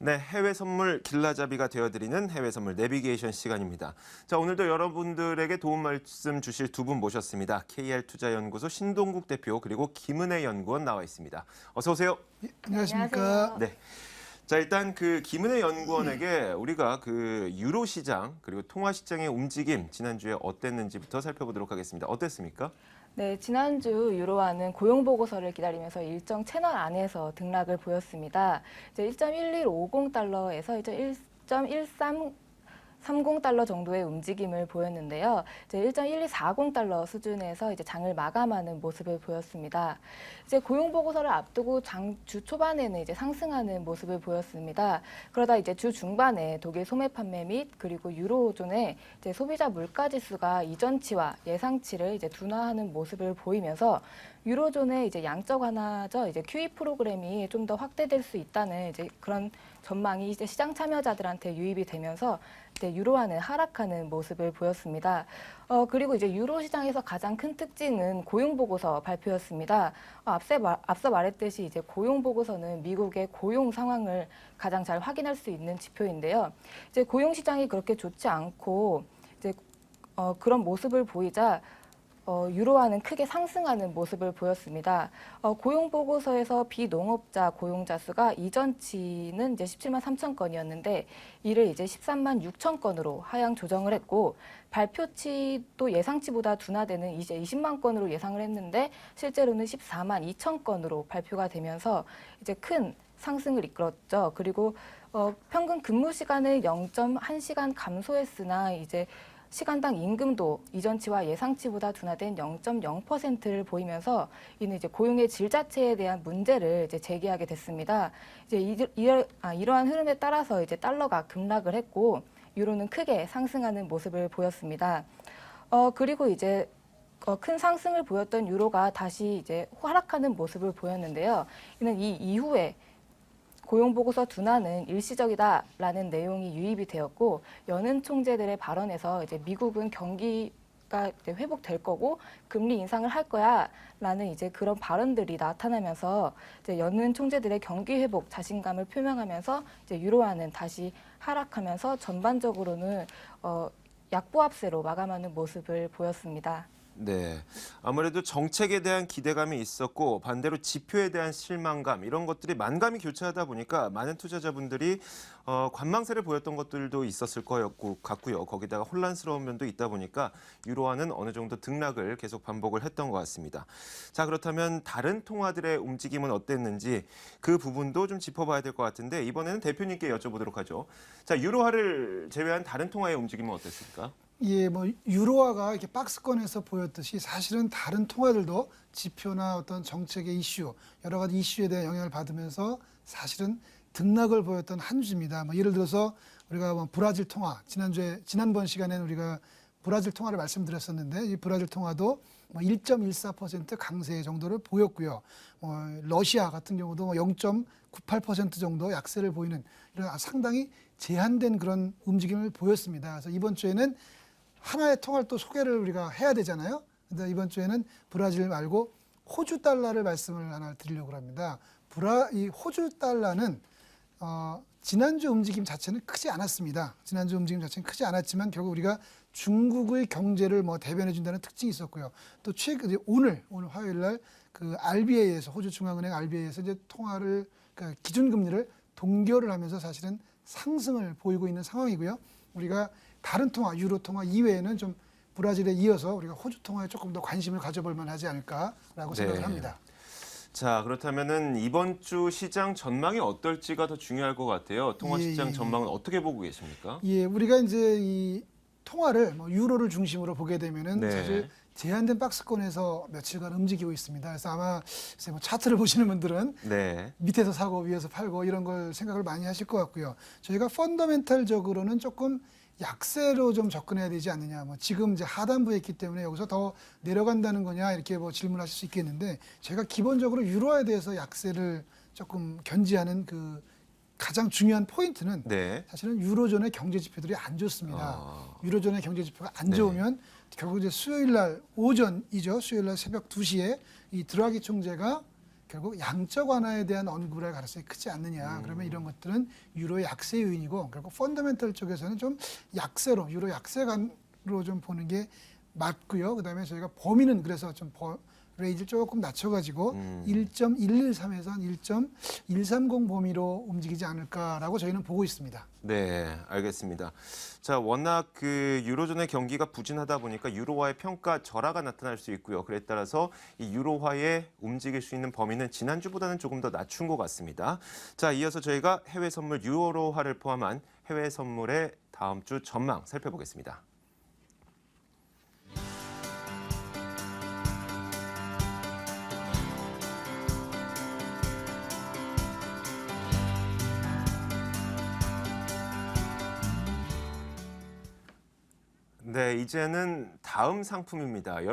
네, 해외 선물 길라잡이가 되어드리는 해외 선물 내비게이션 시간입니다. 자, 오늘도 여러분들에게 도움 말씀 주실 두 분 모셨습니다. KR투자연구소 신동국 대표 그리고 김은혜 연구원 나와 있습니다. 어서 오세요. 안녕하십니까. 네. 자, 일단 김은혜 연구원에게 우리가 유로 시장 그리고 통화 시장의 움직임 지난주에 어땠는지부터 살펴보도록 하겠습니다. 어땠습니까? 네, 지난주 유로화는 고용 보고서를 기다리면서 일정 채널 안에서 등락을 보였습니다. 이제 1.1150달러에서 이제 1.1330달러 정도의 움직임을 보였는데요. 이제 1.1240달러 수준에서 이제 장을 마감하는 모습을 보였습니다. 이제 고용 보고서를 앞두고 주 초반에는 이제 상승하는 모습을 보였습니다. 그러다 이제 주 중반에 독일 소매 판매 및 그리고 유로존의 이제 소비자 물가 지수가 이전치와 예상치를 이제 둔화하는 모습을 보이면서 유로존의 이제 양적 완화죠. 이제 QE 프로그램이 좀 더 확대될 수 있다는 이제 그런 전망이 이제 시장 참여자들한테 유입이 되면서 이제 유로화는 하락하는 모습을 보였습니다. 그리고 이제 유로 시장에서 가장 큰 특징은 고용 보고서 발표였습니다. 앞서 말했듯이 이제 고용 보고서는 미국의 고용 상황을 가장 잘 확인할 수 있는 지표인데요. 이제 고용 시장이 그렇게 좋지 않고 이제 그런 모습을 보이자 유로화는 크게 상승하는 모습을 보였습니다. 고용 보고서에서 비농업자 고용자 수가 이전치는 이제 17만 3천 건이었는데 이를 이제 13만 6천 건으로 하향 조정을 했고 발표치도 예상치보다 둔화되는 이제 20만 건으로 예상을 했는데 실제로는 14만 2천 건으로 발표가 되면서 이제 큰 상승을 이끌었죠. 그리고 평균 근무 시간을 0.1시간 감소했으나 이제 시간당 임금도 이전치와 예상치보다 둔화된 0.0%를 보이면서 이는 이제 고용의 질 자체에 대한 문제를 이제 제기하게 됐습니다. 이제 이러한 흐름에 따라서 이제 달러가 급락을 했고 유로는 크게 상승하는 모습을 보였습니다. 그리고 이제 큰 상승을 보였던 유로가 다시 이제 하락하는 모습을 보였는데요. 이는 이 이후에 고용 보고서 둔화는 일시적이다라는 내용이 유입이 되었고 연은 총재들의 발언에서 이제 미국은 경기가 이제 회복될 거고 금리 인상을 할 거야라는 이제 그런 발언들이 나타나면서 이제 연은 총재들의 경기 회복 자신감을 표명하면서 이제 유로화는 다시 하락하면서 전반적으로는 약보합세로 마감하는 모습을 보였습니다. 네, 아무래도 정책에 대한 기대감이 있었고 반대로 지표에 대한 실망감 이런 것들이 만감이 교차하다 보니까 많은 투자자분들이 관망세를 보였던 것들도 있었을 거였고 같고요. 거기다가 혼란스러운 면도 있다 보니까 유로화는 어느 정도 등락을 계속 반복을 했던 것 같습니다. 자, 그렇다면 다른 통화들의 움직임은 어땠는지 그 부분도 좀 짚어봐야 될 것 같은데 이번에는 대표님께 여쭤보도록 하죠. 자, 유로화를 제외한 다른 통화의 움직임은 어땠습니까? 예, 뭐 유로화가 이렇게 박스권에서 보였듯이 사실은 다른 통화들도 지표나 어떤 정책의 이슈, 여러 가지 이슈에 대한 영향을 받으면서 사실은 등락을 보였던 한 주입니다. 뭐 예를 들어서 우리가 뭐 브라질 통화, 지난번 시간에는 우리가 브라질 통화를 말씀드렸었는데 이 브라질 통화도 뭐 1.14% 강세 정도를 보였고요. 러시아 같은 경우도 뭐 0.98% 정도 약세를 보이는 이런 상당히 제한된 그런 움직임을 보였습니다. 그래서 이번 주에는 하나의 통화를 또 소개를 우리가 해야 되잖아요. 근데 이번 주에는 브라질 말고 호주 달러를 말씀을 하나 드리려고 합니다. 이 호주 달러는 지난주 움직임 자체는 크지 않았습니다. 지난주 움직임 자체는 크지 않았지만 결국 우리가 중국의 경제를 뭐 대변해 준다는 특징이 있었고요. 또 오늘 화요일 날 그 RBA에서 호주 중앙은행 RBA에서 이제 통화를 그러니까 기준금리를 동결을 하면서 사실은 상승을 보이고 있는 상황이고요. 우리가 다른 통화, 유로 통화 이외에는 좀 브라질에 이어서 우리가 호주 통화에 조금 더 관심을 가져볼 만하지 않을까라고 생각을 합니다. 자, 그렇다면은 이번 주 시장 전망이 어떨지가 더 중요할 것 같아요. 통화 시장 전망은 어떻게 보고 계십니까? 예, 우리가 이제 이 통화를 뭐 유로를 중심으로 보게 되면은 사실 제한된 박스권에서 며칠간 움직이고 있습니다. 그래서 아마 뭐 차트를 보시는 분들은 밑에서 사고 위에서 팔고 이런 걸 생각을 많이 하실 것 같고요. 저희가 펀더멘탈적으로는 조금 약세로 좀 접근해야 되지 않느냐. 뭐 지금 이제 하단부에 있기 때문에 여기서 더 내려간다는 거냐 이렇게 뭐 질문하실 수 있겠는데 제가 기본적으로 유로화에 대해서 약세를 조금 견지하는 그 가장 중요한 포인트는 사실은 유로존의 경제 지표들이 안 좋습니다. 유로존의 경제 지표가 안 좋으면 결국 이제 수요일 날 오전이죠. 수요일 날 새벽 2시에 이 드라기 총재가 결국 양적 완화에 대한 언급을 할 가능성이 크지 않느냐. 그러면 이런 것들은 유로의 약세 요인이고 결국 펀더멘털 쪽에서는 좀 약세로 유로 약세간으로 좀 보는 게 맞고요. 그다음에 저희가 범위는 그래서 좀 레인지를 조금 낮춰가지고 1.113에서 한 1.130 범위로 움직이지 않을까라고 저희는 보고 있습니다. 네, 알겠습니다. 자, 워낙 그 유로존의 경기가 부진하다 보니까 유로화의 평가 절하가 나타날 수 있고요. 그에 따라서 이 유로화에 움직일 수 있는 범위는 지난주보다는 조금 더 낮춘 것 같습니다. 자, 이어서 저희가 해외 선물 유로화를 포함한 해외 선물의 다음 주 전망 살펴보겠습니다. 네, 이제는 다음 상품입니다.